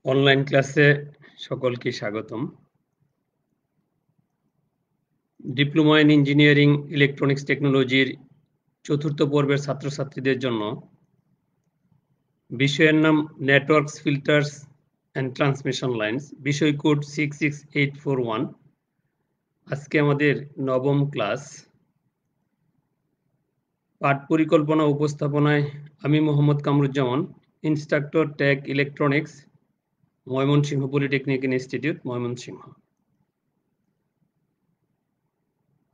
Online ক্লাসে সকলকে স্বাগতম। ডিপ্লোমা ইন ইঞ্জিনিয়ারিং ইলেকট্রনিক্স টেকনোলজির চতুর্থ পর্বের ছাত্রছাত্রীদের জন্য বিষয়ের নাম networks, filters and transmission lines, বিষয় কোড 66841। আজকে আমাদের নবম ক্লাস। পাঠ পরিকল্পনা উপস্থাপনায় আমি Mohammad Kamruzzaman, instructor take electronics, Mymensingh polytechnic institute, Mymensingh.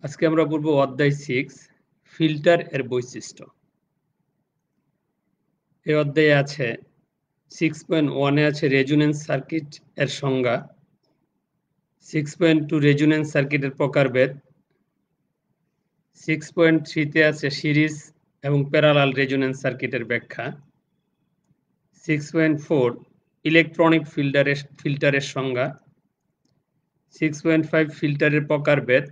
আজকে আমরা পড়ব অধ্যায় 6, ফিল্টার এর বৈশিষ্ট্য। এই অধ্যায়ে আছে 6.1 আছে রেজোনেন্স সার্কিট এর সংজ্ঞা, 6.2 রেজোনেন্স সার্কিটের প্রকারভেদ, 6.3 তে আছে সিরিজ এবং প্যারালাল রেজোনেন্স সার্কিটের ব্যাখ্যা, 6.4 ইলেকট্রনিক ফিল্টারের সংজ্ঞা, 6.5 ফিল্টারের প্রকারভেদ,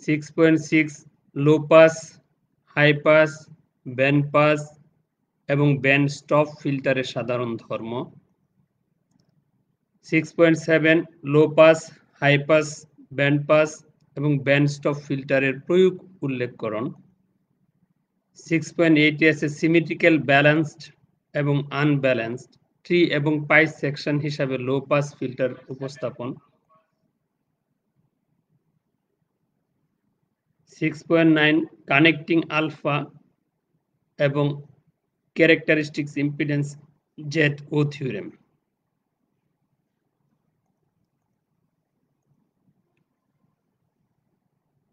6.6 low pass, high pass, band pass এবং ব্যান্ড স্টপ ফিল্টারের সাধারণ ধর্ম, 6.7 low pass, high pass, band pass এবং ব্যান্ড স্টপ ফিল্টারের প্রয়োগ উল্লেখকরণ, 6.8 আছে সিমেট্রিক্যাল ব্যালেন্সড এবং আনব্যালেন্সড ট্রি এবং পাই সেকশন হিসাবে লো পাস ফিল্টার উপস্থাপন, 6.9 কানেক্টিং আলফা এবং ক্যারেক্টারিস্টিক্স ইম্পিডেন্স জেড ও থিওরেম।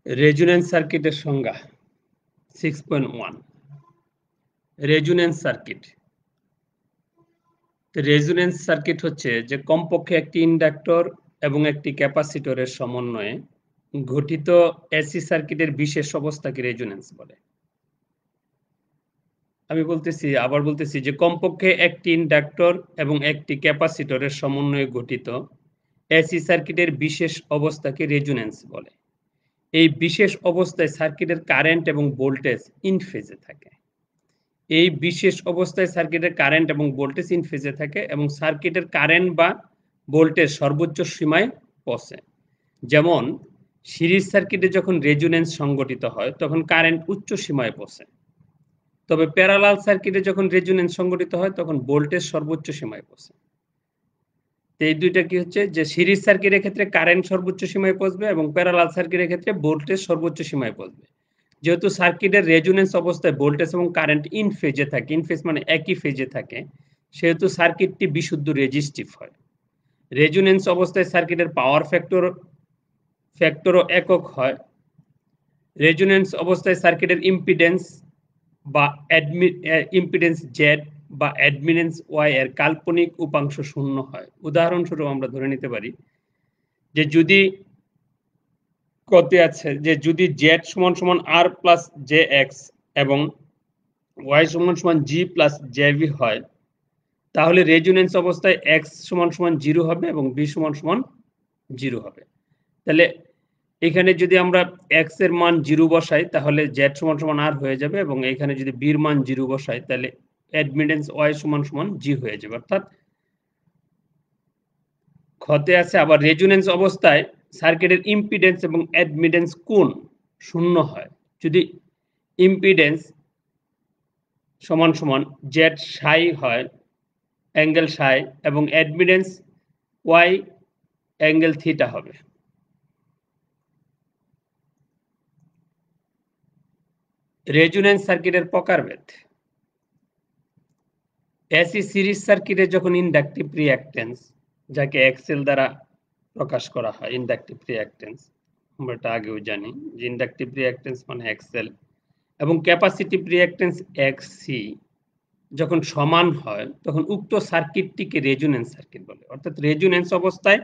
রেজোনেন্স সার্কিটের সংজ্ঞা 6.1 রেজোনেন্স সার্কিট। রেজোনেন্স সার্কিট হচ্ছে যে কমপক্ষে একটি ইন্ডাক্টর এবং একটি ক্যাপাসিটরের সমন্বয়ে গঠিত এসি সার্কিটের বিশেষ অবস্থাকে রেজোনেন্স বলে। আমি আবার বলতেছি যে কমপক্ষে একটি ইন্ডাক্টর এবং একটি ক্যাপাসিটরের সমন্বয়ে গঠিত এসি সার্কিটের বিশেষ অবস্থাকে রেজোনেন্স বলে। এই বিশেষ অবস্থায় সার্কিটের কারেন্ট এবং ভোল্টেজ ইন ফেজে থাকে। এই বিশেষ অবস্থায় সার্কিটের কারেন্ট এবং ভোল্টেজ ইন ফেজে থাকে এবং সার্কিটের কারেন্ট বা ভোল্টেজ সর্বোচ্চ সীমায় পৌঁছে। যেমন সিরিজ সার্কিটে যখন রেজোনেন্স সংঘটিত হয় তখন কারেন্ট উচ্চ সীমায় পৌঁছে, তবে প্যারালাল সার্কিটে যখন রেজোনেন্স সংঘটিত হয় তখন ভোল্টেজ সর্বোচ্চ সীমায় পৌঁছে। এই দুইটা কি হচ্ছে যে সিরিজ সার্কিটের ক্ষেত্রে কারেন্ট সর্বোচ্চ সীমায় পৌঁছবে এবং প্যারালাল সার্কিটের ক্ষেত্রে ভোল্টেজ সর্বোচ্চ সীমায় পৌঁছবে। যেহেতু সার্কিটের রেজোনেন্স অবস্থায় ভোল্টেজ এবং কারেন্ট ইন ফেজে থাকে, ইন ফেজ মানে একই ফেজে থাকে, সেহেতু সার্কিটটি বিশুদ্ধ রেজিস্টিভ হয়। রেজোনেন্স অবস্থায় সার্কিটের পাওয়ার ফ্যাক্টরও একক হয়। রেজোনেন্স অবস্থায় সার্কিটের ইম্পিডেন্স বা ইম্পিডেন্স জেড বা অ্যাডমিনেন্স ওয়াই এর কাল্পনিক উপাংশ শূন্য হয়। উদাহরণস্বরূপ আমরা ধরে নিতে পারি যে যদি যদি জেড সমান সমান আর প্লাস জে এক্স এবং ওয়াই সমান সমান জি প্লাস জে ভি হয়, তাহলে রেজোনেন্স অবস্থায় এক্স সমান সমান 0 হবে এবং বি সমান সমান 0 হবে। তাহলে এখানে যদি আমরা এক্স এর মান 0 বসাই তাহলে জেড সমান সমান আর হয়ে যাবে এবং এখানে যদি বির মান 0 বসাই তাহলে অ্যাডমিটেন্স ওয়াই সমান সমান জি হয়ে যাবে। অর্থাৎ ক্ষতে আছে আবার রেজোনেন্স অবস্থায় সার্কিটের ইম্পিডেন্স এবং অ্যাডমিটেন্স কোণ শূন্য হয় যদি ইম্পিডেন্স সমান সমান জেড সাই হয়, অ্যাঙ্গেল সাই, এবং অ্যাডমিটেন্স ওয়াই অ্যাঙ্গেল থিটা হবে। রেজোনেন্স সার্কিটের প্রকারভেদ। এসি সিরিজ সার্কিটে যখন ইন্ডাকটিভ রিঅ্যাকট্যান্স, যাকে এক্সএল দ্বারা প্রকাশ করা হয়, ইন্ডাকটিভ রিঅ্যাকট্যান্স আমরা এটা আগেও জানি যে ইন্ডাকটিভ রিঅ্যাকট্যান্স মানে এক্সএল, এবং ক্যাপাসিটিভ রিঅ্যাকট্যান্স এক্সসি যখন সমান হয় তখন উক্ত সার্কিটটিকে রেজোনেন্স সার্কিট বলে। অর্থাৎ রেজোনেন্স অবস্থায়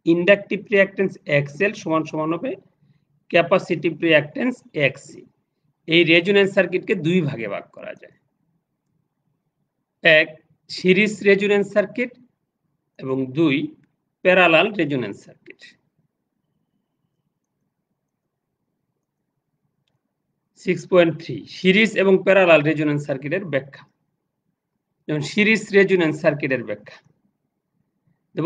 ইন্ডাকটিভ রিঅ্যাকট্যান্স এক্সএল সমান সমান হবে ক্যাপাসিটিভ রিঅ্যাকট্যান্স এক্সসি। এই রেজোনেন্স সার্কিটকে দুই ভাগে ভাগ করা যায়, এক সিরিজ রেজোনেন্স সার্কিট এবং দুই প্যারালাল রেজোনেন্স সার্কিট। 6.3 সিরিজ এবং প্যারালাল রেজোনেন্স সার্কিটের ব্যাখ্যা। যেমন সিরিজ রেজোনেন্স সার্কিটের ব্যাখ্যা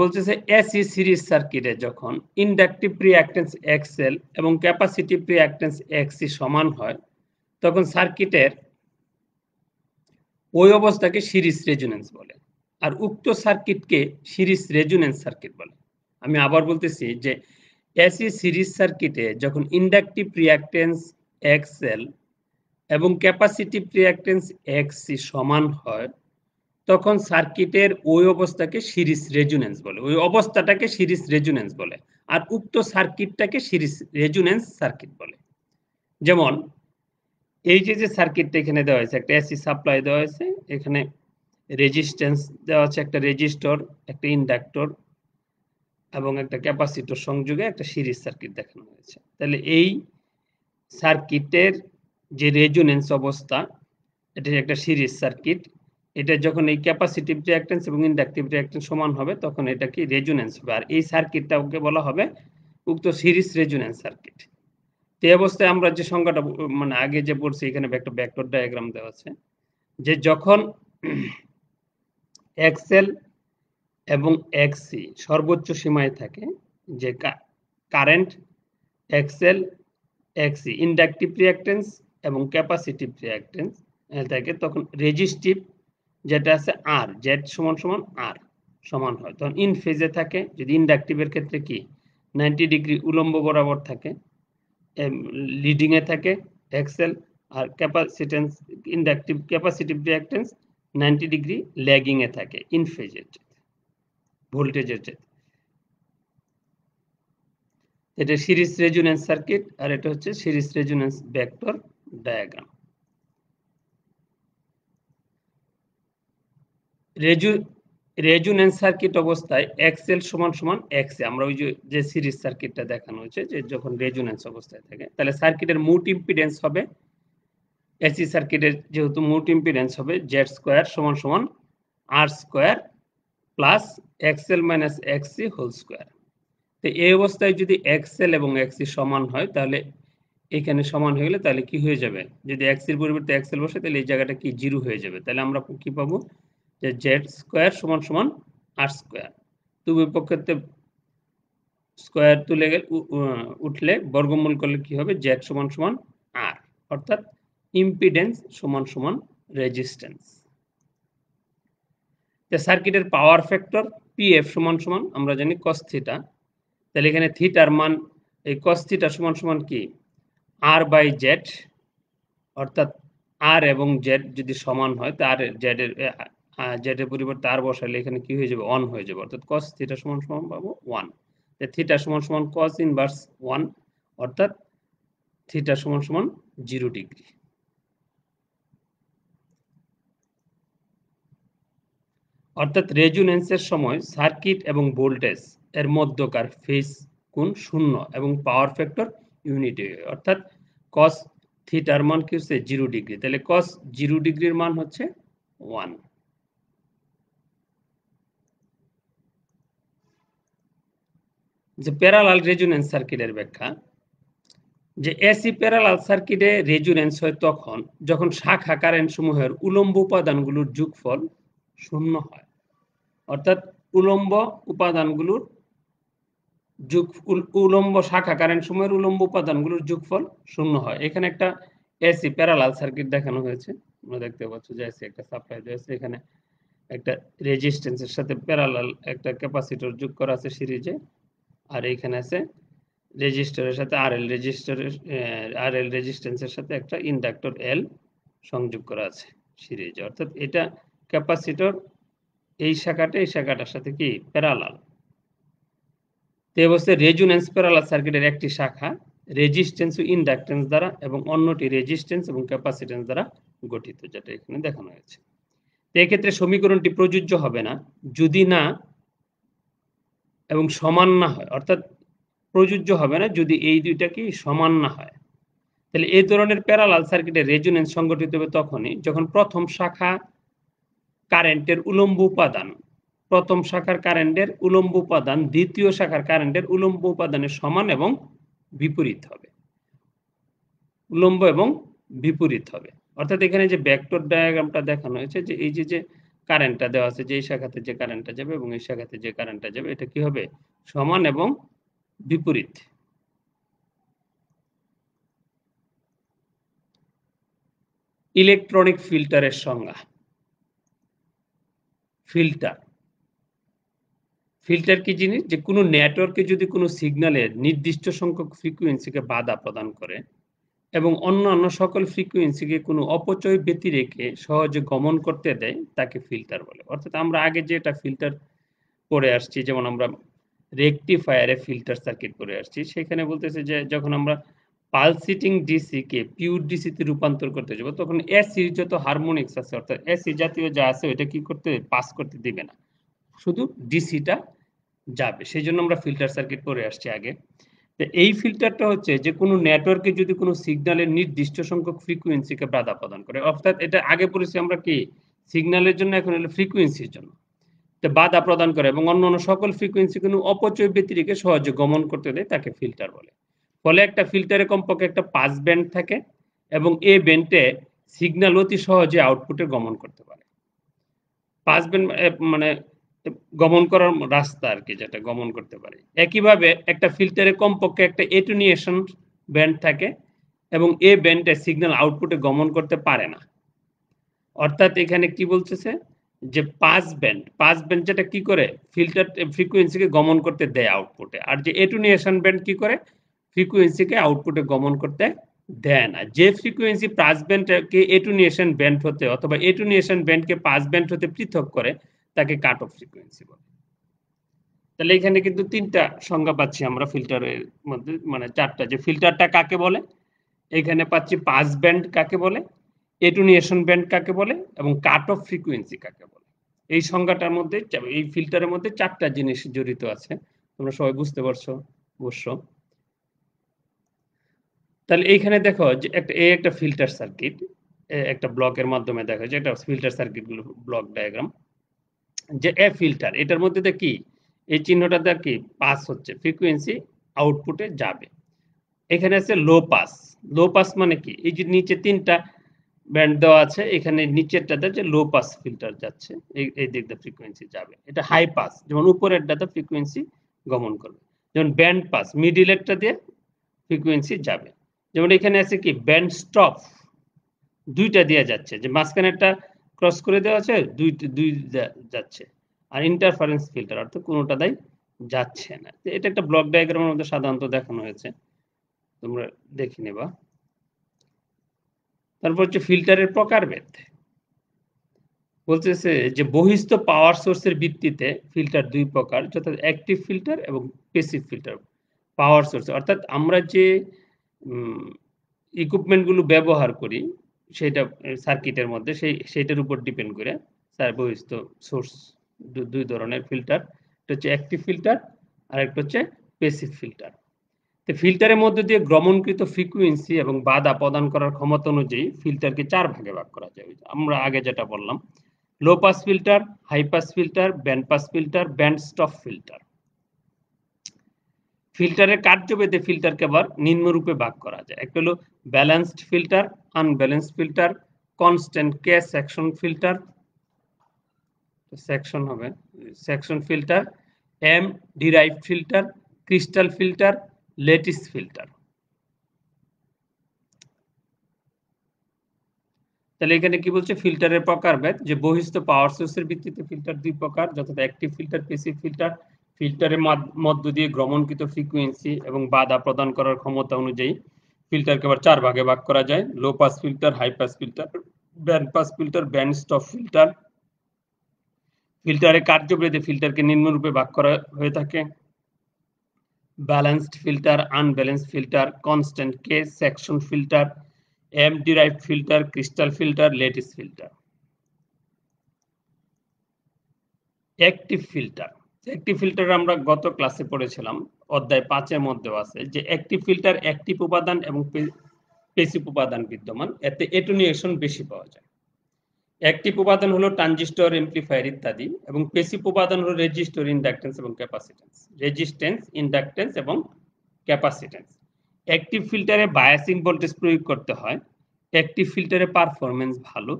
বলতেছে এসি সিরিজ সার্কিটে যখন ইন্ডাকটিভ রিঅ্যাকট্যান্স এক্সএল এবং ক্যাপাসিটিভ রিঅ্যাকট্যান্স এক্সি সমান হয় তখন সার্কিটের ওই অবস্থাকে সিরিজ রেজোনেন্স বলে, আর উক্ত সার্কিটকে সিরিজ রেজোনেন্স সার্কিট বলে। আমি আবার বলতেছি যে এসি সিরিজ সার্কিটে যখন ইন্ডাকটিভ রিঅ্যাকট্যান্স এক্সএল এবং ক্যাপাসিটিভ রিঅ্যাকট্যান্স এক্সি সমান হয় তখন সার্কিটের ওই অবস্থাকে সিরিজ রেজোনেন্স বলে, ওই অবস্থাটাকে সিরিজ রেজোনেন্স বলে, আর উক্ত সার্কিটটাকে সিরিজ রেজোনেন্স সার্কিট বলে। যেমন এই যে সার্কিটটা এখানে দেওয়া হয়েছে, একটা এসি সাপ্লাই দেওয়া হয়েছে, এখানে রেজিস্ট্যান্স দেওয়া আছে, একটা রেজিস্টর, একটা ইন্ডাক্টর এবং একটা ক্যাপাসিটর সংযোগে একটা সিরিজ সার্কিট দেখানো হয়েছে। তাহলে এই সার্কিটের যে রেজোনেন্স অবস্থা, এটা একটা সিরিজ সার্কিট, এটা যখন এই ক্যাপাসিটিভ রিঅ্যাকট্যান্স এবং ইন্ডাকটিভ রিঅ্যাকট্যান্স সমান হবে তখন এটা কি রেজোনেন্স হবে, আর এই সার্কিটটাকে বলা হবে উক্ত সিরিজ রেজোনেন্স সার্কিট। এই অবস্থায় আমরা যে সংজ্ঞাটা মানে আগে যে পড়ছি, এখানে একটা ভেক্টর ডায়াগ্রাম দেওয়া আছে, যে যখন এক্সএল এবং এক্সি সর্বোচ্চ সীমায় থাকে, যে কারেন্ট এক্সএল এক্সি ইন্ডাকটিভ রিঅ্যাকট্যান্স এবং ক্যাপাসিটিভ রিঅ্যাকট্যান্স থাকে, তখন রেজিস্টিভ যেটা আছে আর জেড সমান সমান আর সমান হয়, তখন ইন ফেজে থাকে। যদি ইন্ডাকটিভের ক্ষেত্রে কি 90 ডিগ্রি উলম্ব বরাবর থাকে, লিডিং এ থাকে এক্সএল, আর capacitance inductive capacitive reactance 90 degree lagging এ থাকে ইন ফেজের ভোল্টেজের চেয়ে। এটা সিরিজ রেজোনেন্স সার্কিট, আর এটা হচ্ছে series resonance vector diagram. Resonance circuit অবস্থায় এক্সএল সমান সমান এক্সি, আমরা ওই যে সিরিজ সার্কিটটা দেখানো হয়েছে যে যখন রেজোনেন্স অবস্থায় থাকে, তাহলে সার্কিটের মোট ইম্পিডেন্স হবে, এসি সার্কিটের যেহেতু মোট ইম্পিডেন্স হবে জেড স্কোয়ার সমান সমান R square plus XL minus XC whole square. তো এই অবস্থায় যদি এক্সএল এবং এক্সি সমান হয় তাহলে এখানে সমান হয়ে গেলে তাহলে কি হয়ে যাবে, যদি এক্সির পরিবর্তে এক্সএল বসে তাহলে এই জায়গাটা কি জিরো হয়ে যাবে, তাহলে আমরা কি পাবো যে জেড স্কোয়ার সমান সমান আর স্কোয়ার, দুই পক্ষেতে স্কোয়ার তুলে গেলে উঠলে বর্গমূল করলে কি হবে, জেড সমান সমান আর, অর্থাৎ ইম্পিডেন্স সমান সমান রেজিস্ট্যান্স। সার্কিটের পাওয়ার ফ্যাক্টর পিএফ সমান সমান আমরা জানি কস থিটা, তাহলে এখানে থিটার মান এই কস থিটা সমান সমান কি আর বাই জেড, অর্থাৎ আর এবং জেড যদি সমান হয় তার জেডের পরিবর্তে আর বসালে এখানে কি হয়ে যাবে, 1 হয়ে যাবে, অর্থাৎ কস থিটা সমান সমান পাবো 1। থিটা সমান সমান কস ইনভার্স 1, অর্থাৎ থিটা সমান সমান 0 ডিগ্রি। অর্থাৎ রেজোনেন্সের সময় সার্কিট এবং ভোল্টেজ এর মধ্যকার ফেজ কোণ 0 এবং পাওয়ার ফ্যাক্টর ইউনিটি, অর্থাৎ কস থিটার মান কি হচ্ছে 0 ডিগ্রি, তাহলে কস 0 ডিগ্রির মান হচ্ছে 1। যে প্যারালাল রেজোনেন্স সার্কিটের ব্যাখ্যা, যে এসি প্যারালাল সার্কিটে রেজোনেন্স হয় তখন যখন শাখা কারেন্ট সমূহের উলম্ব উপাদানগুলোর যোগফল 0 হয়, অর্থাৎ উলম্ব উপাদানগুলোর উলম্ব শাখা কারেন্ট সমূহের উলম্ব উপাদানগুলোর যোগফল 0 হয়। এখানে একটা এসি প্যারালাল সার্কিট দেখানো হয়েছে, আমরা দেখতে পাচ্ছি যে এসি একটা সাপ্লাই দিয়েছে, এখানে একটা রেজিস্ট্যান্সের সাথে প্যারালাল একটা ক্যাপাসিটর যোগ করা আছে সিরিজে, আর এখানে আছে রেজিস্টরের সাথে আরএল রেজিস্ট্যান্সের সাথে একটা ইন্ডাক্টর এল সংযোগ করা আছে সিরিজে, অর্থাৎ এটা ক্যাপাসিটর এই শাখাটার সাথে কি প্যারালাল। এই অবস্থায় রেজোনেন্স প্যারালাল সার্কিটের একটি শাখা রেজিস্ট্যান্স ও ইন্ডাক্টেন্স দ্বারা এবং অন্যটি রেজিস্ট্যান্স এবং ক্যাপাসিটেন্স দ্বারা গঠিত, যেটা এখানে দেখানো হয়েছে। এক্ষেত্রে সমীকরণটি প্রযোজ্য হবে না যদি না এবং সমান না হয়, অর্থাৎ প্রযোজ্য হবে না যদি এই দুইটা কি সমান না হয়। তাহলে এই ধরনের প্যারালাল সার্কিটের রেজোনেন্স সংঘটিত হবে তখনই যখন প্রথম শাখা কারেন্টের উলম্ব উপাদান, প্রথম শাখার কারেন্টের উলম্ব উপাদান দ্বিতীয় শাখার কারেন্টের উলম্ব উপাদানের সমান এবং বিপরীত হবে, উলম্ব এবং বিপরীত হবে। অর্থাৎ এখানে যে ভেক্টর ডায়াগ্রামটা দেখানো হয়েছে যে এই যে কারেন্টটা দেওয়া আছে যে এই শাখাতে যে কারেন্টটা যাবে এবং এই শাখাতে যে কারেন্টটা যাবে এটা কি হবে সমান এবং বিপরীত। ইলেকট্রনিক ফিল্টারের সংজ্ঞা। ফিল্টার কি জিনিস? যে কোনো নেটওয়ার্কে যদি কোনো সিগন্যালের নির্দিষ্ট সংখ্যক ফ্রিকোয়েন্সিকে বাধা প্রদান করে এবং অন্যান্য সকল ফ্রিকোয়েন্সিকে কোনো অপচয় ব্যতি রেখে সহজে গমন করতে দেয় তাকে ফিল্টার বলে। অর্থাৎ আমরা আগে যেটা ফিল্টার পড়ে আসছি, যেমন আমরা রেকটিফায়ারে ফিল্টার সার্কিট পড়ে আসছি, সেখানে বলতেছে যে যখন আমরা পালসেটিং ডিসি কে পিওর ডিসি তে রূপান্তর করতে যাব তখন এসি যত হারমোনিক্স আছে অর্থাৎ এসি জাতীয় যা আছে ওইটা কি করতে পাস করতে দিবে না, শুধু ডিসিটা যাবে। সেজন্য আমরা ফিল্টার সার্কিট পড়ে আসছি আগে। তো এই ফিল্টারটা হচ্ছে যে কোনো নেটওয়ার্কে যদি কোনো সিগন্যালের নির্দিষ্ট সংখ্যক ফ্রিকোয়েন্সিকে বাধা প্রদান করে, অর্থাৎ এটা আগে পড়েছি আমরা কি সিগন্যালের জন্য, এখন হলো ফ্রিকোয়েন্সির জন্য। তো বাধা প্রদান করে এবং অন্যান্য সকল ফ্রিকোয়েন্সি কোনো অপচয় ব্যতি রেখে সহজে গমন করতে দেয় তাকে ফিল্টার বলে। ফলে একটা ফিল্টারে কমপক্ষে একটা পাস ব্যান্ড থাকে এবং এই ব্যান্ডে সিগন্যাল অতি সহজে আউটপুটে গমন করতে পারে। পাস ব্যান্ড মানে গমন করার রাস্তা আর কি, যেটা গমন করতে পারে। একইভাবে একটা ফিল্টারে কমপক্ষে একটা এটুনিয়েশন ব্যান্ড থাকে এবং এই ব্যান্ডে সিগন্যাল আউটপুটে গমন করতে পারে না। অর্থাৎ এখানে কি বলতেছে যে পাস ব্যান্ড যেটা কি করে ফিল্টার ফ্রিকোয়েন্সিকে গমন করতে দেয় আউটপুটে, আর যে এটুনিয়েশন ব্যান্ড কি করে ফ্রিকোয়েন্সিকে আউটপুটে গমন করতে দেয় না। যে ফ্রিকোয়েন্সি পাস ব্যান্ডকে এটুনিয়েশন ব্যান্ড হতে অথবা এটুনিয়েশন ব্যান্ডকে পাস ব্যান্ড হতে পৃথক করে তাকে কাট অফ ফ্রিকোয়েন্সি বলে। তাহলে এখানে কিন্তু তিনটা সংজ্ঞা পাচ্ছি আমরা ফিল্টারের মধ্যে, মানে চারটা, যে ফিল্টারটা কাকে বলে, এখানে পাচ্ছি পাস ব্যান্ড কাকে বলে, এটুনিয়েশন ব্যান্ড কাকে বলে এবং কাট অফ ফ্রিকোয়েন্সি কাকে বলে। এই সংজ্ঞাটার মধ্যে এই ফিল্টারের মধ্যে চারটা জিনিস জড়িত আছে, তোমরা সবাই বুঝতে পারছো অবশ্য। তাহলে এইখানে দেখো যে একটা ফিল্টার সার্কিট একটা ব্লকের মাধ্যমে দেখা যায়, এটা ফিল্টার সার্কিট গুলো ব্লক ডায়াগ্রাম। যে এ ফিল্টার এটার মধ্যে কি এই চিহ্নটা কি পাস হচ্ছে ফ্রিকোয়েন্সি আউটপুটে যাবে। এখানে আছে লো পাস মানে কি, এই যে নিচে তিনটা ব্যান্ড দেওয়া আছে, এখানে নিচেরটাতে যে লো পাস ফিল্টার যাচ্ছে এই দিক দিয়ে ফ্রিকোয়েন্সি যাবে। এটা হাই পাস, যেমন উপরেরটাতে ফ্রিকোয়েন্সি গমন করবে। যেমন ব্যান্ড পাস মিডিলেরটা দিয়ে ফ্রিকোয়েন্সি যাবে। যেমন এখানে আছে কি ব্যান্ড স্টপ, দুইটা দিয়ে যাচ্ছে, যে মাঝখানেরটা ক্রস করে দেওয়া আছে, দুই যাচ্ছে। আর ইন্টারফারেন্স ফিল্টার অর্থাৎ কোনোটাই যাচ্ছে না। এটা একটা ব্লক ডায়াগ্রামের মধ্যে সাধারণত দেখানো হয়েছে, তোমরা দেখে নেবা। তারপর হচ্ছে ফিল্টারের প্রকারভেদ। বলতেছে যে বহিস্থ পাওয়ার সোর্সের ভিত্তিতে ফিল্টার দুই প্রকার, যথা অ্যাক্টিভ ফিল্টার এবং প্যাসিভ ফিল্টার। পাওয়ার সোর্স অর্থাৎ আমরা যে ইকুইপমেন্ট গুলো ব্যবহার করি সেটা সার্কিটের মধ্যে সেইটার উপর ডিপেন্ড করে তার বহিস্থ সোর্স দুই ধরনের ফিল্টার, একটা হচ্ছে অ্যাক্টিভ ফিল্টার আর একটা হচ্ছে প্যাসিভ ফিল্টার। তো ফিল্টারের মধ্যে দিয়ে গ্রহণকৃত ফ্রিকোয়েন্সি এবং বাধা প্রদান করার ক্ষমতা অনুযায়ী ফিল্টারকে চার ভাগে ভাগ করা যায়। আমরা আগে যেটা বললাম, low pass filter, high pass filter, band pass filter, band stop filter. ফিল্টারের কার্যভেদে ফিল্টারকে আবার নিম্নরূপে ভাগ করা যায়। একটা হলো balanced filter, unbalanced filter, constant k section filter, section filter, M derived filter, crystal filter, lattice filter. তাহলে এখানে কি বলছে ফিল্টারের প্রকারভেদ, যে বহিস্থ পাওয়ার সোর্সের ভিত্তিতে ফিল্টার দুই প্রকার, যথা অ্যাক্টিভ ফিল্টার, প্যাসিভ ফিল্টার। ফিল্টারের মধ্য দিয়ে গ্রহণকৃত ফ্রিকোয়েন্সি এবং বাধা প্রদান করার ক্ষমতা অনুযায়ী ফিল্টারকে আবার চার ভাগে ভাগ করা যায়: low pass filter, high pass filter, band pass filter, band stop filter. ফিল্টারের কার্যভেদে ফিল্টারকে নিম্নরূপে ভাগ করা হয়ে থাকে: balanced filter, unbalanced filter, constant k section filter, M derived filter, crystal filter, lattice filter. Active filter, active filter আমরা গত ক্লাসে পড়েছিলাম, অধ্যায় 5 এর মধ্যেও আছে, যে অ্যাক্টিভ ফিল্টার অ্যাক্টিভ উপাদান এবং প্যাসিভ উপাদান বিদ্যমান, এতে এটুনিয়েশন বেশি পাওয়া যায়। অ্যাক্টিভ উপাদান হলো ট্রানজিস্টর, এমপ্লিফায়ার ইত্যাদি, এবং প্যাসিভ উপাদান হলো রেজিস্টর, ইন্ডাকটেন্স এবং ক্যাপাসিটেন্স। রেজিস্ট্যান্স, ইন্ডাকটেন্স এবং ক্যাপাসিটেন্স। অ্যাক্টিভ ফিল্টারে বায়াসিং ভোল্টেজ প্রয়োগ করতে হয়। অ্যাক্টিভ ফিল্টারে পারফরম্যান্স ভালো,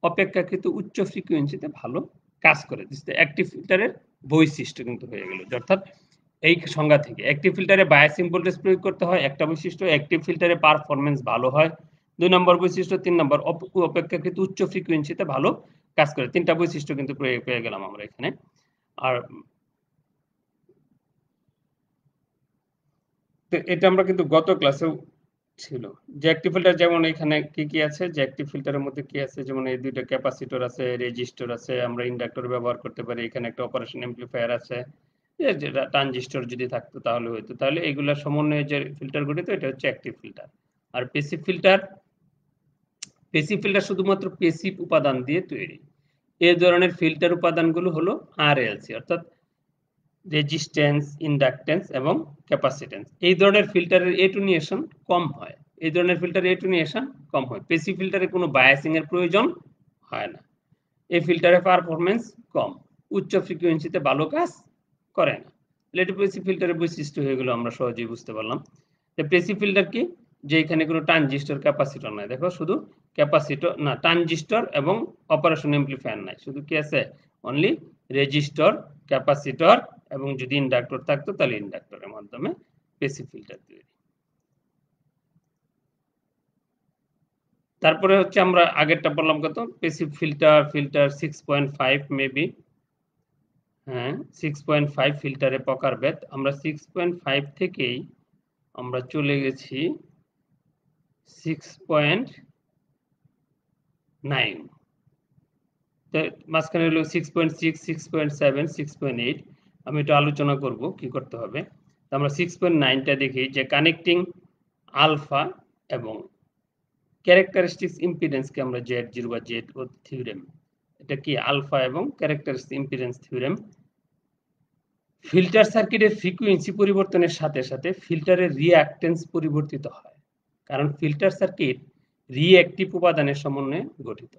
অপেক্ষাকৃত উচ্চ ফ্রিকোয়েন্সিতে ভালো কাজ করে। অ্যাক্টিভ ফিল্টারের বৈশিষ্ট্য কিন্তু হয়ে গেল। অর্থাৎ এই সংজ্ঞা থেকে অ্যাক্টিভ ফিল্টারে বায়াসিং ভোল্টেজ প্রয়োগ করতে হয়, একটা বৈশিষ্ট্য। অ্যাক্টিভ ফিল্টারে পারফরম্যান্স ভালো হয়, 2 নম্বর বৈশিষ্ট্য। 3 নম্বর অপেক্ষাকৃত উচ্চ ফ্রিকোয়েন্সিতে ভালো কাজ করে। 3টা বৈশিষ্ট্য কিন্তু পেয়ে গেলাম আমরা এখানে। আর এটা আমরা কিন্তু গত ক্লাসেও ছিল যে অ্যাক্টিভ ফিল্টার যেমন এখানে কি আছে, যে অ্যাক্টিভ ফিল্টারের মধ্যে কি আছে, যেমন এই দুইটা ক্যাপাসিটর আছে, রেজিস্টর আছে, আমরা ইন্ডাক্টর ব্যবহার করতে পারি, এখানে একটা অপারেশন অ্যাম্প্লিফায়ার আছে, যেটা ট্রানজিস্টর যদি থাকতো তাহলে হইতো। তাহলে এগুলোর সমন্বয়ে যে ফিল্টার গঠিত এটা হচ্ছে অ্যাক্টিভ ফিল্টার। আর প্যাসিভ ফিল্টার শুধুমাত্র প্যাসিভ উপাদান দিয়ে তৈরি। এই ধরনের ফিল্টার উপাদানগুলো হলো আরএলসি, অর্থাৎ রেজিস্ট্যান্স, ইন্ডাকট্যান্স এবং ক্যাপাসিট্যান্স। এই ধরনের ফিল্টারের এটুনিয়েশন কম হয়। এই ধরনের ফিল্টারের এটুনিয়েশন কম হয়। প্যাসিভ ফিল্টারে কোনো বায়াসিং এর প্রয়োজন হয় না। এই ফিল্টারের পারফরম্যান্স কম, উচ্চ ফ্রিকোয়েন্সিতে ভালো কাজ করে না। তাহলে প্যাসিভ ফিল্টারের বৈশিষ্ট্য হয়ে গেল, আমরা সহজেই বুঝতে পারলাম। প্যাসিভ ফিল্টার কি, যে এখানে কোনো ট্রানজিস্টর ক্যাপাসিটর নাই। দেখো শুধু ক্যাপাসিটর না, ট্রানজিস্টর এবং অপারেশন অ্যাম্প্লিফায়ার নাই, শুধু কি আছে, অনলি রেজিস্টর, ক্যাপাসিটর এবং যদি ইন্ডাক্টর থাকতো তাহলে ইন্ডাক্টরের মাধ্যমে প্যাসিভ ফিল্টার তৈরি। তারপরে হচ্ছে আমরা আগেরটা বললাম কত, প্যাসিভ ফিল্টার 6.5 মেবি, হ্যাঁ 6.5 ফিল্টারে প্রকারভেদ। আমরা 6.5 থেকেই আমরা চলে গেছি 6.9, মাঝখানে হলো 6.6, 6.7, 6.8। আমি এটা আলোচনা করব কি করতে হবে। আমরা 6.9টা দেখি, যে কানেক্টিং আলফা এবং ক্যারেক্টারিস্টিক্স ইম্পিডেন্সকে আমরা Z0 বা ZO থিওরেম, এটা কি আলফা এবং ক্যারেক্টারিস্টিক ইম্পিডেন্স থিওরেম। ফিল্টার সার্কিটের ফ্রিকোয়েন্সি পরিবর্তনের সাথে সাথে ফিল্টারের রিঅ্যাক্টেন্স পরিবর্তিত হয়, কারণ ফিল্টার সার্কিট রিঅ্যাক্টিভ উপাদানের সমন্বয়ে গঠিত।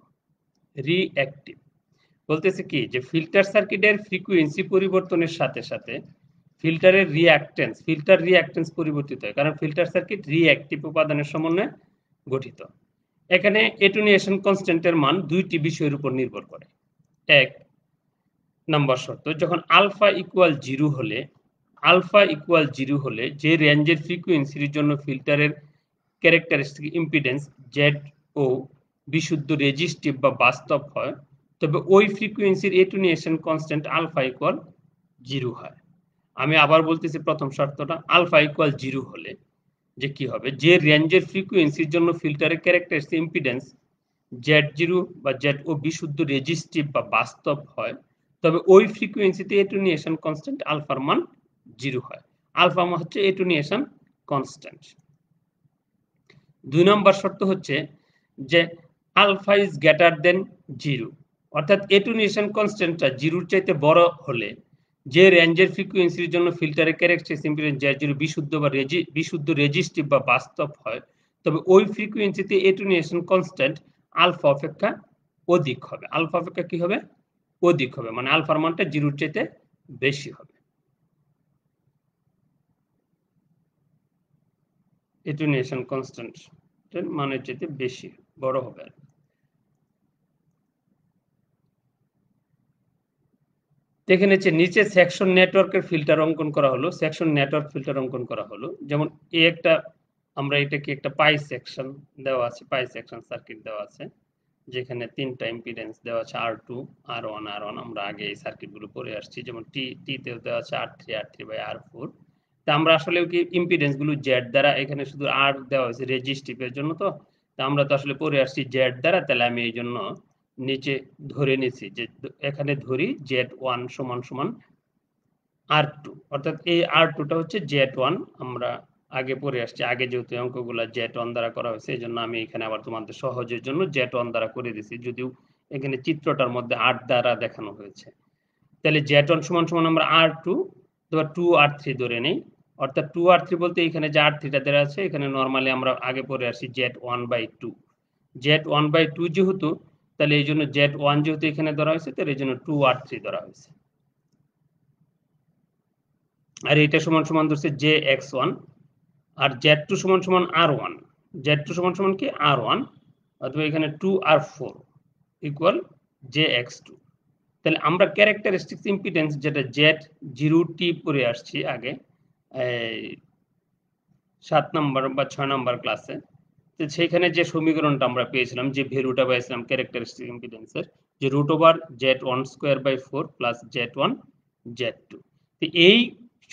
রিঅ্যাক্টিভ বলতেছে কি, যে ফিল্টার সার্কিটের ফ্রিকোয়েন্সি পরিবর্তনের সাথে সাথে ফিল্টার রিঅ্যাক্টেন্স পরিবর্তিত হয়, কারণ ফিল্টার সার্কিট রিঅ্যাক্টিভ উপাদানের সমন্বয়ে গঠিত। এখানে এটুনিয়েশন কনস্ট্যান্টের মান দুইটি বিষয়ের উপর নির্ভর করে। এক নম্বর শর্ত, যখন আলফা ইকুয়াল 0 হলে যে রেঞ্জের ফ্রিকোয়েন্সির জন্য ফিল্টারের ক্যারেক্টারিস্টিক ইম্পিডেন্স ZO বিশুদ্ধ রেজিস্টিভ বা বাস্তব হয়, তবে ওই ফ্রিকোয়েন্সির এটুনিয়েশন কনস্ট্যান্ট আলফা ইকুয়াল 0 হয়। আমি আবার বলতেছি প্রথম শর্তটা, আলফা ইকুয়াল 0 হলে যে কি হবে, যে রেঞ্জের ফ্রিকোয়েন্সির জন্য ফিল্টারের ক্যারেক্টারিস্টিক ইম্পিডেন্স Z0 বা ZO বিশুদ্ধ রেজিস্টিভ বা বাস্তব হয়, তবে ওই ফ্রিকোয়েন্সিতে এটুনিয়েশন কনস্ট্যান্ট আলফার মান 0 হয়। আলফা মান হচ্ছে এটুনিয়েশন কনস্ট্যান্ট। 2 নম্বর শর্ত হচ্ছে যে আলফা ইজ গ্রেটার দেন 0, অর্থাৎ এটুনিয়েশন কনস্ট্যান্টটা 0-র চাইতে বড় হলে যে রেঞ্জের ফ্রিকোয়েন্সির জন্য ফিল্টারের ক্যারেক্টারিস্টিক ইম্পিডেন্স Z0 বিশুদ্ধ রেজিস্টিভ বা বাস্তব হয়, তবে ওই ফ্রিকোয়েন্সিতে এটুনিয়েশন কনস্ট্যান্ট আলফা অপেক্ষা অধিক হবে। আলফা অপেক্ষা কি হবে, অধিক হবে, মানে আলফার মানটা 0-র চাইতে বেশি হবে। এটুনিয়েশন কনস্ট্যান্ট মানের চাইতে বেশি বড় হবে। এখানে নিচে সেকশন নেটওয়ার্কের ফিল্টার অঙ্কন করা হলো, সেকশন নেটওয়ার্ক ফিল্টার অঙ্কন করা হলো। যেমন এই একটা, আমরা এটাকে একটা পাই সেকশন দেওয়া আছে, পাই সেকশন সার্কিট দেওয়া আছে, যেখানে 3টা ইম্পিডেন্স দেওয়া আছে R2, R1, R1। আমরা আগে এই সার্কিটগুলো পড়ে আসছি, যেমন টি তেও দেওয়া আছে R3/R4। তা আমরা আসলে কি ইম্পিডেন্স গুলো Z দ্বারা, এখানে শুধু R দেওয়া হয়েছে রেজিস্টিভের জন্য, তো আমরা তো আসলে পড়ে আসছি Z দ্বারা, তাহলে আমি এই জন্য নিচে ধরে নিছি, যে এখানে ধরি Z1 সমান সমান R2, অর্থাৎ এই R2টা হচ্ছে Z1। আমরা আগে পড়ে আসছি, আগে যেহেতু অঙ্কগুলো Z1 দ্বারা করা হয়েছে, এই জন্য আমি এখানে আবার তোমাদের সহজের জন্য Z1 দ্বারা করে দিছি, যদিও এখানে চিত্রটার মধ্যে 8 দ্বারা দেখানো হয়েছে। তাহলে Z1 সমান সমান আমরা R2 অথবা 2R3 ধরে নেই, অর্থাৎ 2R3 বলতে এখানে যে R3টা দেওয়া আছে, এখানে নরমালি আমরা আগে পড়ে আসছি Z1/2। Z1/2 যেহেতু, তাহলে এই জন্য Z1 যেহেতু এখানে ধরা হয়েছে, তাহলে এই জন্য 2R3 ধরা হয়েছে। আর এটা সমান সমান ধরছে JX1, আর Z2 সমান সমান R1। Z2 সমান সমান কি R1, অথবা এখানে 2R4। Equal jx2। তাহলে আমরা ক্যারেক্টারিস্টিক্স ইম্পিডেন্স যেটা Z0t পড়ে আসছি আগে 7 নাম্বার বা 6 নাম্বার ক্লাসে, তো সেইখানে যে সমীকরণটা আমরা পেয়েছিলাম, যে ভ্যালুটা পেয়েছিলাম ক্যারেক্টারিস্টিক ইম্পিডেন্সের, যে √Z1² 4 প্লাস Z1 Z2। তো এই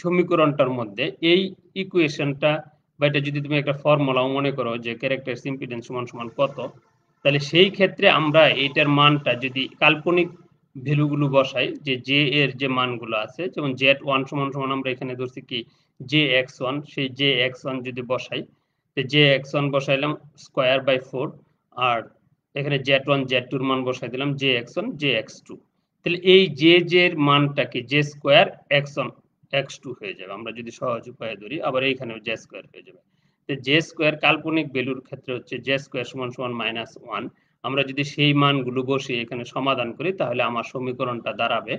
সমীকরণটার মধ্যে এই ইকুয়েশনটা বা এটা যদি তুমি একটা ফর্মুলাও মনে করো যে ক্যারেক্টারিস্টিক ইম্পিডেন্স সমান সমান কত, তাহলে সেই ক্ষেত্রে আমরা এইটার মানটা যদি কাল্পনিক ভ্যালুগুলো বসাই, যে জে এর যে মানগুলো আছে, যেমন Z1 সমান সমান আমরা এখানে ধরছি কি jx1, সেই jx1 যদি বসাই, তো jx1 বসাইলাম স্কয়ার বাই 4, আর এখানে Z1 Z2 এর মান বসাই দিলাম jx1 jx2। তাহলে এই এর মানটাকে j স্কয়ার x1 x2 হয়ে যাবে, আমরা যদি সহজ উপায়ে ধরি, আবার এইখানেও j স্কয়ার হয়ে যাবে। তো j স্কয়ার কাল্পনিক ভ্যালুর ক্ষেত্রে হচ্ছে j স্কয়ার সমান সমান -1। আমরা যদি সেই মানগুলো বসিয়ে এখানে সমাধান করি, তাহলে আমার সমীকরণটা দাঁড়াবে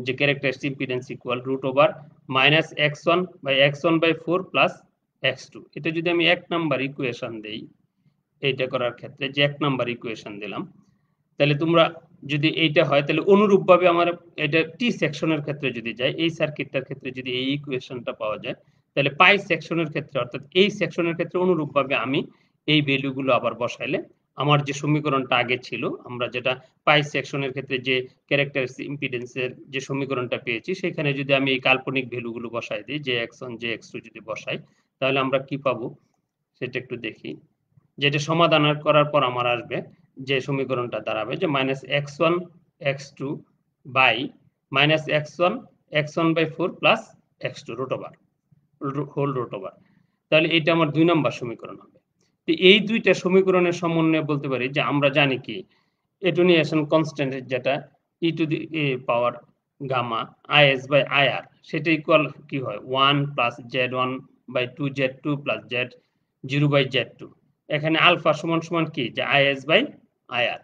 যে characteristic impedance equal √x1 by x1 by 4 plus x2। এটা যদি আমি 1 নাম্বার ইকুয়েশন দেই, এইটা করার ক্ষেত্রে যে 1 নাম্বার ইকুয়েশন দিলাম, তাহলে তোমরা যদি এইটা হয়, তাহলে অনুরূপভাবে আমার এটা টি সেকশনের ক্ষেত্রে যদি যাই, এই সার্কিটটার ক্ষেত্রে যদি এই ইকুয়েশনটা পাওয়া যায়, তাহলে পাই সেকশনের ক্ষেত্রে, অর্থাৎ এই সেকশনের ক্ষেত্রে অনুরূপভাবে আমি এই ভ্যালুগুলো আবার বসাইলে আমার যে সমীকরণটা আগে ছিল, আমরা যেটা পাই সেকশনের ক্ষেত্রে যে ক্যারেক্টারিস্টিক ইম্পিডেন্সের যে সমীকরণটা পেয়েছি, সেখানে যদি আমি এই কাল্পনিক ভ্যালুগুলো বসাই দিই, jx1 jx2 যদি বসাই, তাহলে আমরা কি পাবো সেটা একটু দেখি। যেটা সমাধান করার পর আমার আসবে যে সমীকরণটা দাঁড়াবে যে -x1 x2 by -x1 x1 by 4 plus x2 whole root over. তাহলে এটা আমার 2 নম্বর সমীকরণ হবে। তো এই দুইটা সমীকরণের সমন্বয়ে বলতে পারি যে আমরা জানি কি এটুনিয়েশন কনস্ট্যান্ট যেটা e to the power gamma is by ir, সেটা ইকুয়াল কি হয় 1 plus z1 by 2 z2 plus z0 by z2। এখানে আলফা সমান সমান কি যে is বাই ir।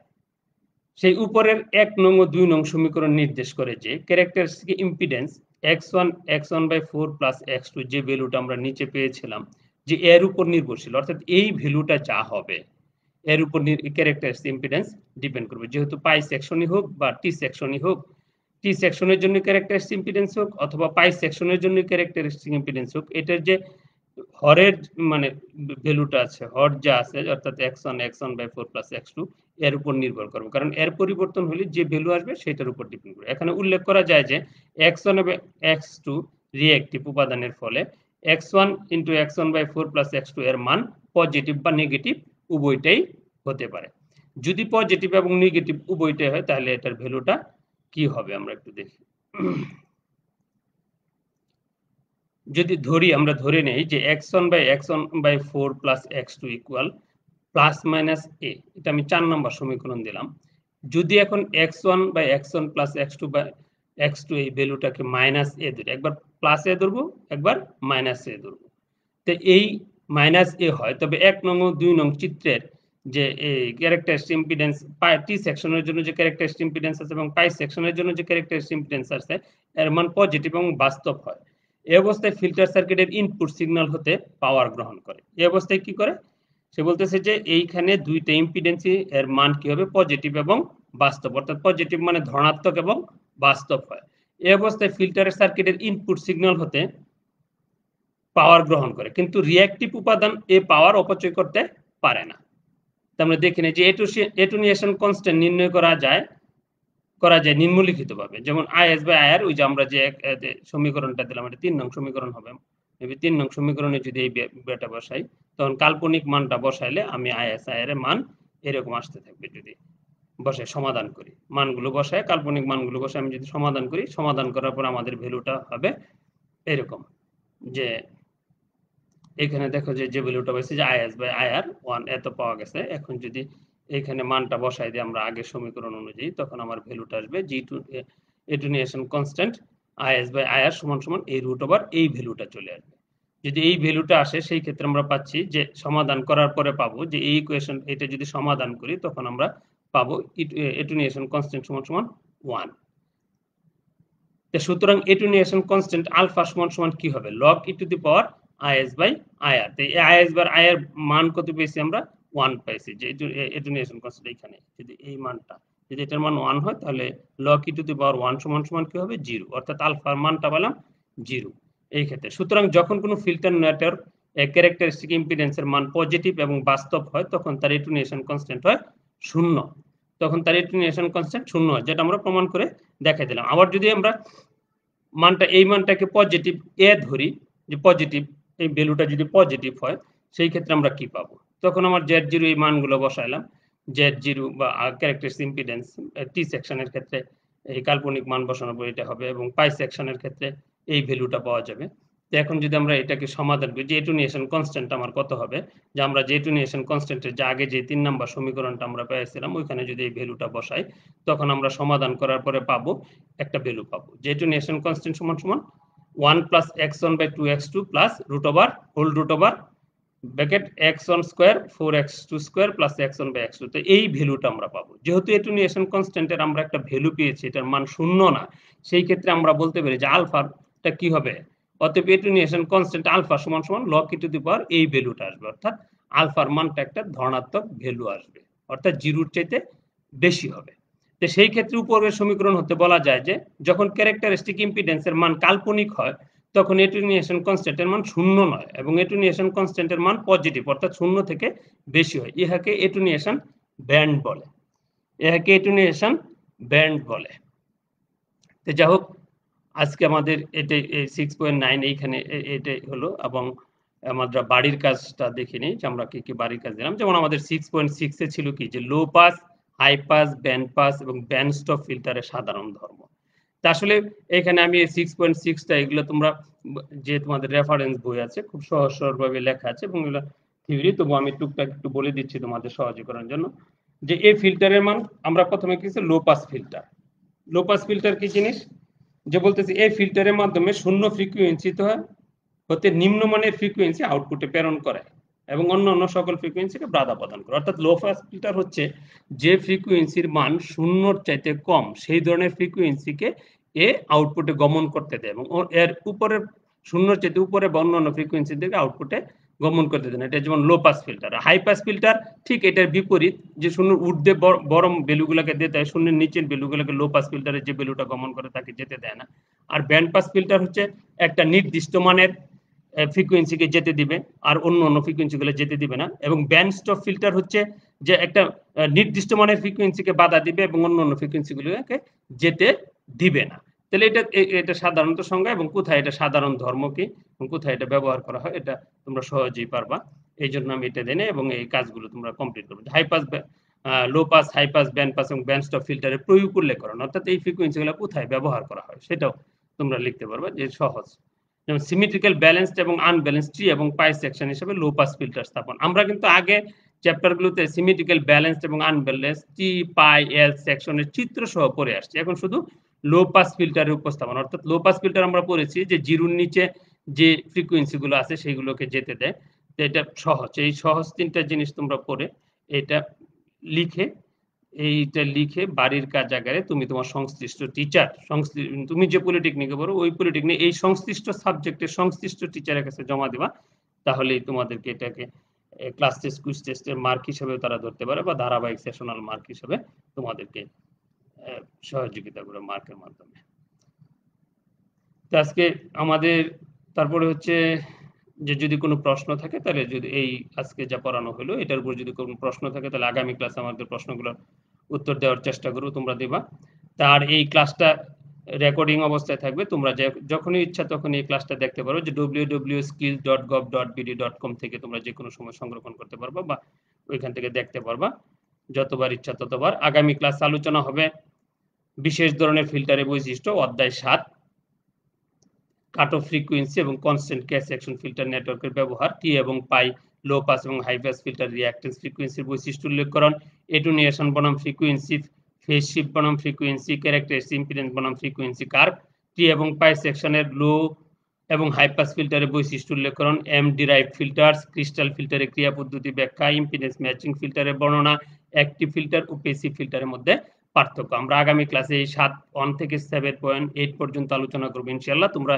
সেই উপরের 1 নং ও 2 নং সমীকরণ নির্দেশ করে যে characteristic impedance x1 by 4 plus x2 যে ভ্যালুটা আমরা নিচে পেয়েছিলাম, যে এর উপর নির্ভরশীল, অর্থাৎ এই ভ্যালুটা যা হবে এর উপর ক্যারেক্টারিস্টিক ইম্পিডেন্স ডিপেন্ড করবে। যেহেতু পাই সেকশনই হোক বা টি সেকশনই হোক, টি সেকশনের জন্য ক্যারেক্টারিস্টিক ইম্পিডেন্স হোক অথবা পাই সেকশনের জন্য ক্যারেক্টারিস্টিক ইম্পিডেন্স হোক, এটার যে হরের মানে ভ্যালুটা আছে, হর যা আছে, অর্থাৎ x1 বাই 4 প্লাস x2 এর উপর নির্ভর করবে, কারণ এর পরিবর্তন হলে যে ভ্যালু আসবে সেটার উপর ডিপেন্ড করবে। এখানে উল্লেখ করা যায় যে x1 এবং x2 রিঅ্যাক্টিভ উপাদানের ফলে x1 into x1 by 4 plus x2 এর মান পজিটিভ বা নেগেটিভ উভয়টাই হতে পারে। যদি পজিটিভ এবং নেগেটিভ উভয়টাই হয়, তাহলে এটার ভ্যালুটা কি হবে আমরা একটু দেখি। যদি ধরি, আমরা ধরে নেই যে x1 by 4 plus x2 equal plus minus a, এটা আমি 4 নম্বর সমীকরণ দিলাম। যদি এখন x1 by x1 plus x2 by x2 এই ভ্যালুটাকে মাইনাস a ধরি, একবার প্লাস a ধরবো, একবার মাইনাস a ধরবো, তো এই মাইনাস a হয়, তবে 1 নং ও 2 নং চিত্রের যে এই ক্যারেক্টারিস্টিক ইম্পিডেন্স টি সেকশনের জন্য যে ক্যারেক্টারিস্টিক ইম্পিডেন্স আছে এবং পাই সেকশনের জন্য যে ক্যারেক্টারিস্টিক ইম্পিডেন্স আছে, এর মান পজিটিভ এবং বাস্তব হয়। এই অবস্থায় ফিল্টার সার্কিটের ইনপুট সিগন্যাল হতে পাওয়ার গ্রহণ করে। এই অবস্থায় কি করে, সে বলতেছে যে এইখানে দুইটা ইম্পিডেন্সই এর মান কি হবে পজিটিভ এবং বাস্তব, অর্থাৎ পজিটিভ মানে ধনাত্মক এবং বাস্তব হয়। এই অবস্থায় ফিল্টারের সার্কিটের ইনপুট সিগন্যাল হতে পাওয়ার গ্রহণ করে, কিন্তু রিঅ্যাক্টিভ উপাদান এই পাওয়ার অপচয় করতে পারে না। আমরা দেখি না যে এটুনিয়েশন কনস্ট্যান্ট নির্ণয় করা যায় নিম্নলিখিতভাবে, যেমন is বাই ir, ওই যে আমরা যে সমীকরণটা দিলাম, এটা 3 নং সমীকরণ হবে। এই 3 নং সমীকরণে যদি এই বেটা বসাই, তখন কাল্পনিক মানটা বসাইলে আমি is ir এর মান এরকম আসতে থাকবে। যদি বসাই সমাধান করি, মানগুলো বসায় কাল্পনিক মানগুলো বসায় আমি যদি সমাধান করি, সমাধান করার পর আমাদের ভ্যালুটা হবে এরকম, যে এখানে দেখো যে ভ্যালুটা পাইছি যে is বাই ir 1 এত পাওয়া গেছে। এখন যদি এখানে মানটা বসাই দিই আমরা আগের সমীকরণ অনুযায়ী, তখন আমার ভ্যালুটা আসবে এটুনিয়েশন কনস্ট্যান্ট is বাই ir সমান সমান এই রুট ওভার এই ভ্যালুটা চলে আসবে। যদি এই ভ্যালুটা আসে, সেই ক্ষেত্রে আমরা পাচ্ছি যে সমাধান করার পরে পাবো যে এই ইকুয়েশন, এটা যদি সমাধান করি তখন আমরা পাবো এটুনিয়েশন কনস্ট্যান্ট সমান সমান 1। সুতরাং এটুনিয়েশন কনস্ট্যান্ট আলফা সমান সমান কি হবে, log e to the power is by ir। তো এই is বাই ir মান কত পেয়েছি আমরা 1 পাইছি, যে এটুনিয়েশন কনস্ট্যান্ট এখানে যদি এই মানটা যদি এটার মান 1 হয় তাহলে log e টু দি পাওয়ার 1 সমান সমান কি হবে 0, অর্থাৎ আলফার মানটা পেলাম 0 এই ক্ষেত্রে। সুতরাং যখন কোনো ফিল্টার নেটওয়ার্ক ক্যারেক্টারিস্টিক ইম্পিডেন্সের মান পজিটিভ এবং বাস্তব হয় তখন তার অ্যাটেনুয়েশন কনস্ট্যান্ট হয় 0। তখন তার অ্যাটেনুয়েশন কনস্ট্যান্ট 0 হয়, যেটা আমরা প্রমাণ করে দেখাই দিলাম। আবার যদি আমরা এই মানটাকে পজিটিভ এ ধরি, যে পজিটিভ এই ভ্যালুটা যদি পজিটিভ হয় সেই ক্ষেত্রে আমরা কি পাবো? তখন আমার Z0 এই মানগুলো বসাইলাম। Z0 বা ক্যারেক্টারিস্টিক ইম্পিডেন্স টি সেকশনের ক্ষেত্রে এই কাল্পনিক মান বসানোর পর এটা হবে এবং পাই সেকশনের ক্ষেত্রে এই ভ্যালুটা পাওয়া যাবে। তো এখন যদি আমরা এটাকে সমাধান করি যে অ্যাটেনুয়েশন কনস্ট্যান্ট আমার কত হবে, যে আমরা যে অ্যাটেনুয়েশন কনস্ট্যান্টের যে আগে যে 3 নাম্বার সমীকরণটা আমরা পেয়েছিলাম ওইখানে যদি এই ভ্যালুটা বসাই তখন আমরা সমাধান করার পরে পাবো একটা ভ্যালু পাবো যে অ্যাটেনুয়েশন কনস্ট্যান্ট সমান সমান 1 plus x1 by 2x2 plus root over whole root over bracket x1 square 4x2 square plus x1 by x2। তো এই ভ্যালুটা আমরা পাবো। যেহেতু অ্যাটেনুয়েশন কনস্ট্যান্টের আমরা একটা ভ্যালু পেয়েছি, এটার মান 0 না, সেই ক্ষেত্রে আমরা বলতে পারি যে আলফাটা কি হবে? অতএব অ্যাটেনুয়েশন কনস্ট্যান্ট আলফা সমান সমান log e টু দি পাওয়ার এই ভ্যালুটা আসবে, অর্থাৎ আলফার মানটা একটা ধনাত্মক ভ্যালু আসবে, অর্থাৎ 0 এর চাইতে বেশি হবে। তো সেই ক্ষেত্রে উপরের সমীকরণ হতে বলা যায় যে যখন ক্যারেক্টারিস্টিক ইম্পিডেন্সের মান কাল্পনিক হয় তখন অ্যাটেনুয়েশন কনস্ট্যান্টের মান 0 নয় এবং অ্যাটেনুয়েশন কনস্ট্যান্টের মান পজিটিভ, অর্থাৎ 0 থেকে বেশি হয়। ইহাকে অ্যাটেনুয়েশন ব্যান্ড বলে। ইহাকে অ্যাটেনুয়েশন ব্যান্ড বলে। তো যাই হোক, আজকে আমাদের এটাই 6.9 এইখানে এটাই হলো এবং আমরা বাড়ির কাজটা দেখে নিই যে আমরা কি কি বাড়ির কাজ দিলাম। যেমন আমাদের 6.6 এ ছিল কি যে low pass, high pass, band pass এবং ব্যান্ড স্টপ ফিল্টারের সাধারণ ধর্ম। তা আসলে এখানে আমি 6.6 টা এগুলো তোমরা যে তোমাদের রেফারেন্স বই আছে খুব সহজ সরলভাবে লেখা আছে এবং এগুলো থিওরি, তবু আমি টুকটাক একটু বলে দিচ্ছি তোমাদের সহজে করার জন্য। যে এই ফিল্টারের মান আমরা প্রথমে কিছু লো পাস ফিল্টার। লো পাস ফিল্টার কি জিনিস? যে বলতেছি এই ফিল্টারের মাধ্যমে শূন্য ফ্রিকোয়েন্সি হতে নিম্নমানের ফ্রিকোয়েন্সি আউটপুটে প্রেরণ করে এবং অন্যান্য সকল ফ্রিকোয়েন্সিকে বাধা প্রদান করে। অর্থাৎ লো পাস ফিল্টার হচ্ছে যে ফ্রিকোয়েন্সির মান শূন্যর চাইতে কম সেই ধরনের ফ্রিকোয়েন্সিকে এ আউটপুটে গমন করতে দেয় এবং এর উপরের শূন্যর চাইতে উপরে বা অন্যান্য ফ্রিকোয়েন্সি থেকে আউটপুটে গমন করতে দেয় না। এটা যেমন low pass filter. High pass filter ঠিক এটার বিপরীত, যে শূন্যের ঊর্ধ্বে বড় ভ্যালুগুলোকে দিতে হয়, শূন্যের নিচের ভ্যালুগুলোকে লো পাস ফিল্টারের যে ভ্যালুটা গমন করে তাকে যেতে দেয় না। আর ব্যান্ড পাস ফিল্টার হচ্ছে একটা নির্দিষ্ট মানের ফ্রিকোয়েন্সিকে যেতে দিবে আর অন্য অন্য ফ্রিকোয়েন্সিগুলো যেতে দিবে না। এবং ব্যান্ড স্টপ ফিল্টার হচ্ছে যে একটা নির্দিষ্ট মানের ফ্রিকোয়েন্সিকে বাধা দিবে এবং অন্য অন্য ফ্রিকোয়েন্সিগুলোকে যেতে দিবে না। তাহলে এটা সাধারণত সংজ্ঞা এবং কোথায় এটা সাধারণ ধর্ম কি এবং কোথায় এটা ব্যবহার করা হয় এটা তোমরা সহজেই পারবা। এই জন্য আমি এটা দেনে এবং এই কাজগুলো তোমরা কমপ্লিট করবে। High pass, low pass, high pass, band pass এবং ব্যান্ড স্টপ ফিল্টারের প্রয়োগ উল্লেখকরণ, অর্থাৎ এই ফ্রিকোয়েন্সিগুলো কোথায় ব্যবহার করা হয় সেটাও তোমরা লিখতে পারবে, যে সহজ। যেমন সিমেট্রিক্যাল ব্যালেন্সড এবং আনব্যালেন্সড ট্রি এবং পাই সেকশন হিসেবে লো পাস ফিল্টার স্থাপন। আমরা কিন্তু আগে চ্যাপ্টারগুলোতে সিমেট্রিক্যাল ব্যালেন্সড এবং আনব্যালেন্সড ট্রি, পাই, এল সেকশনের চিত্র সহ পড়ে আসছি। এখন শুধু লো পাস ফিল্টারের উপস্থাপন, অর্থাৎ লো পাস ফিল্টার আমরা পড়েছি যে জিরোর নিচে যে ফ্রিকোয়েন্সিগুলো আছে সেইগুলোকে যেতে দেয়। তো এটা সহজ, এই সহজ তিনটা জিনিস তোমরা পড়ে এটা লিখে বাড়ির কাজ আকারে তুমি তোমার সংশ্লিষ্ট টিচার, তুমি যে পলিটেকনিকে পড়ো ওই পলিটেকনিক এই সংশ্লিষ্ট সাবজেক্টের সংশ্লিষ্ট টিচারের কাছে জমা দিবা। তাহলেই তোমাদেরকে এটাকে ক্লাস টেস্ট, কুইজ টেস্টের মার্ক হিসেবে তারা ধরতে পারে বা ধারাবাহিক সেশনাল মার্ক হিসেবে তোমাদেরকে সহযোগিতা করে মার্কের মাধ্যমে। তো আজকে আমাদের তারপরে হচ্ছে যে যদি কোনো প্রশ্ন থাকে তাহলে যদি এই আজকে যা পড়ানো হলো এটার উপর যদি কোনো প্রশ্ন থাকে তাহলে আগামী ক্লাসে আমাদের প্রশ্নগুলোর উত্তর দেওয়ার চেষ্টা করব, তোমরা দিবা। তার এই ক্লাসটা রেকর্ডিং অবস্থায় থাকবে, তোমরা যখনই ইচ্ছা তখনই এই ক্লাসটা দেখতে পারো। যে www.skills.gov.bd.com থেকে তোমরা যে কোনো সময় সংরক্ষণ করতে পারবা বা ওইখান থেকে দেখতে পারবা যতবার ইচ্ছা ততবার। আগামী ক্লাস আলোচনা হবে বিশেষ ধরনের ফিল্টারের বৈশিষ্ট্য, অধ্যায় 7, কাট অফ ফ্রিকোয়েন্সি এবং কনস্ট্যান্ট ক্যাশ সেকশন ফিল্টার নেটওয়ার্কের ব্যবহার, টি এবং পাই, লো পাস এবং হাই পাস ফিল্টার রিঅ্যাক্টেন্স ফ্রিকোয়েন্সির বৈশিষ্ট্য উল্লেখকরণ, এটুনিয়েশন বনাম ফ্রিকোয়েন্সি, ফেজ শিফট বনাম ফ্রিকোয়েন্সি, ক্যারেক্টারিস্টিক ইম্পিডেন্স বনাম ফ্রিকোয়েন্সি কার্ভ, টি এবং পাই সেকশনের লো এবং হাই পাস ফিল্টারের বৈশিষ্ট্য উল্লেখকরণ, এম ডিরাইভড ফিল্টার্স, ক্রিস্টাল ফিল্টারের ক্রিয়া পদ্ধতি ব্যাখ্যা, ইম্পিডেন্স ম্যাচিং ফিল্টারের বর্ণনা, অ্যাক্টিভ ফিল্টার ও প্যাসিভ ফিল্টারের মধ্যে পার্থক্য। আমরা আগামী ক্লাসে এই 1 থেকে 7.8 পর্যন্ত আলোচনা করবো ইনশাআল্লাহ। তোমরা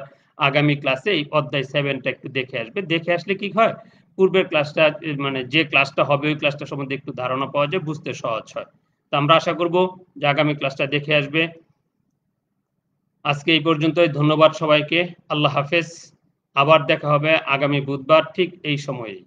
আগামী ক্লাসে এই অধ্যায় 7টা একটু দেখে আসবে। দেখে আসলে কি হয়, পূর্বের ক্লাসটা মানে যে ক্লাসটা হবে ওই ক্লাসটা সম্বন্ধে একটু ধারণা পাওয়া যায়, বুঝতে সহজ হয়। তো আমরা আশা করব যে আগামী ক্লাসটা দেখে আসবে। আজকে এই পর্যন্তই। ধন্যবাদ সবাইকে। আল্লাহ হাফেজ। আবার দেখা হবে আগামী বুধবার ঠিক এই সময়েই।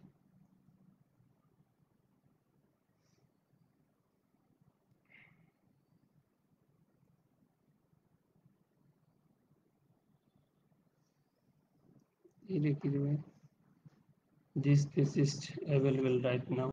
This thesis available right now.